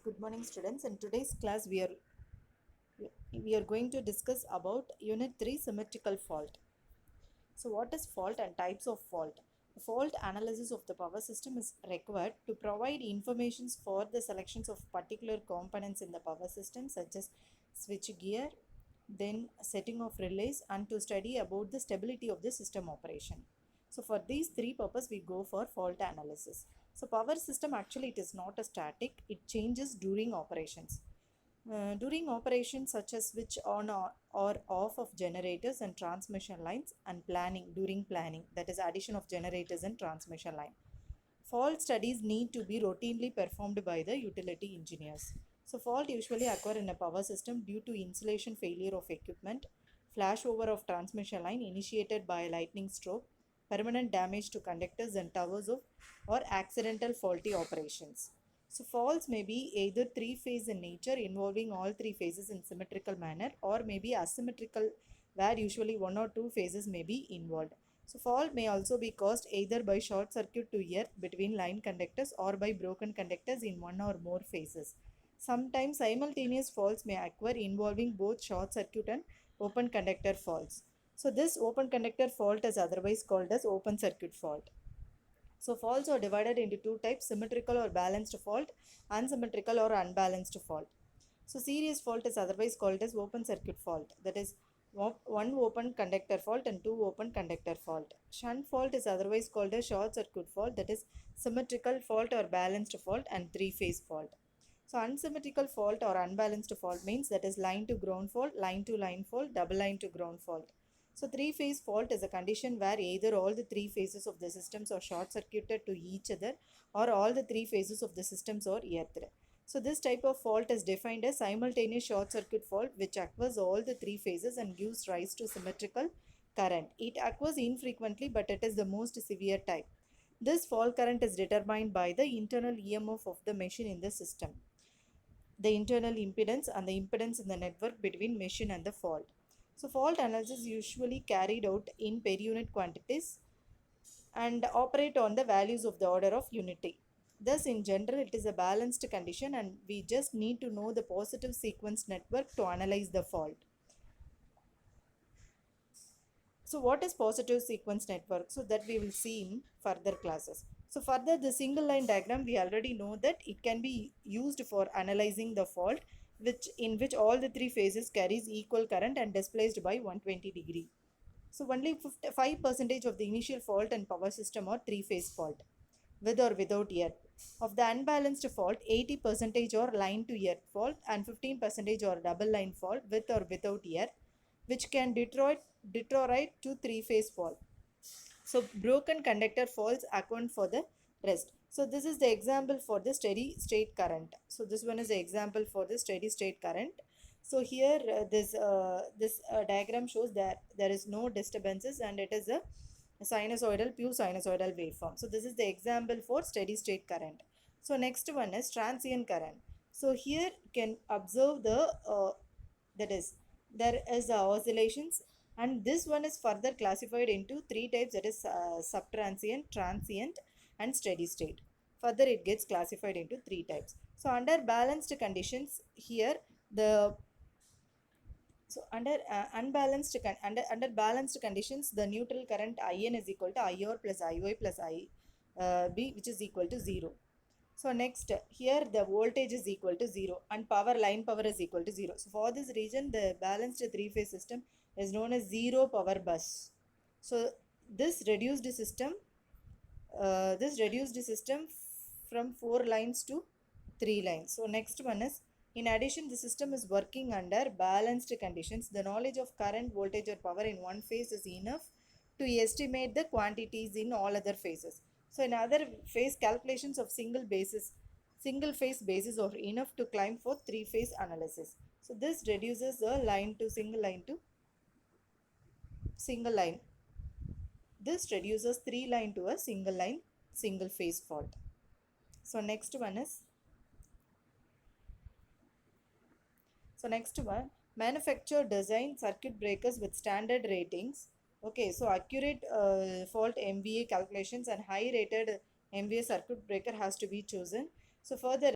Good morning, students. In today's class, we are going to discuss about Unit 3 symmetrical fault. So, what is fault and types of fault? Fault analysis of the power system is required to provide informations for the selections of particular components in the power system, such as switch gear, then setting of relays, and to study about the stability of the system operation. So, for these three purposes, we go for fault analysis. So, power system actually it is not a static; it changes during operations. During operations such as switch on or off of generators and transmission lines and during planning, that is addition of generators and transmission line. Fault studies need to be routinely performed by the utility engineers. So fault usually occur in a power system due to insulation failure of equipment, flashover of transmission line initiated by a lightning stroke, permanent damage to conductors and towers or accidental faulty operations. So faults may be either three-phase in nature involving all three phases in symmetrical manner or may be asymmetrical where usually one or two phases may be involved. So fault may also be caused either by short circuit to earth between line conductors or by broken conductors in one or more phases. Sometimes simultaneous faults may occur involving both short circuit and open conductor faults. So this open conductor fault is otherwise called as open circuit fault. So faults are divided into two types, symmetrical or balanced fault, unsymmetrical or unbalanced fault. So series fault is otherwise called as open circuit fault, that is one open conductor fault and two open conductor fault. Shunt fault is otherwise called as short circuit fault, that is symmetrical fault or balanced fault and three-phase fault. So unsymmetrical fault or unbalanced fault means that is line to ground fault, line to line fault, double line to ground fault. So three-phase fault is a condition where either all the three phases of the systems are short-circuited to each other or all the three phases of the systems are earthed. So this type of fault is defined as simultaneous short-circuit fault which occurs all the three phases and gives rise to symmetrical current. It occurs infrequently but it is the most severe type. This fault current is determined by the internal EMF of the machine in the system, the internal impedance and the impedance in the network between machine and the fault. So fault analysis is usually carried out in per unit quantities and operate on the values of the order of unity. Thus, in general, it is a balanced condition and we just need to know the positive sequence network to analyze the fault. So what is positive sequence network? So that we will see in further classes. So further, the single line diagram, we already know that it can be used for analyzing the fault in which all the three phases carries equal current and displaced by 120 degree. So only 5% of the initial fault and power system are three-phase fault, with or without earth. Of the unbalanced fault, 80% are line to earth fault and 15% are double line fault with or without earth, which can deteriorate to three-phase fault. So broken conductor faults account for the rest. So this is the example for the steady state current. So this one is the example for the steady state current. So here this diagram shows that there is no disturbances and it is a pure sinusoidal waveform. So this is the example for steady state current. So next one is transient current. So here you can observe that is there is oscillations, and this one is further classified into three types, that is subtransient, transient and steady state. Further it gets classified into three types. So under balanced conditions here the so under balanced conditions, the neutral current IN is equal to IR plus IY plus IB, which is equal to 0. So next, here the voltage is equal to 0 and line power is equal to 0. So for this region, the balanced three-phase system is known as zero power bus. So this reduced system, from 4 lines to 3 lines. So next one is, in addition, the system is working under balanced conditions. The knowledge of current, voltage or power in one phase is enough to estimate the quantities in all other phases. So in other phase, calculations of single phase basis are enough to climb for three-phase analysis. So this reduces the line to single line. This reduces three line to a single line, single phase fault. So next one, manufacturer design circuit breakers with standard ratings. Okay, so accurate fault MVA calculations and high rated MVA circuit breaker has to be chosen. So further,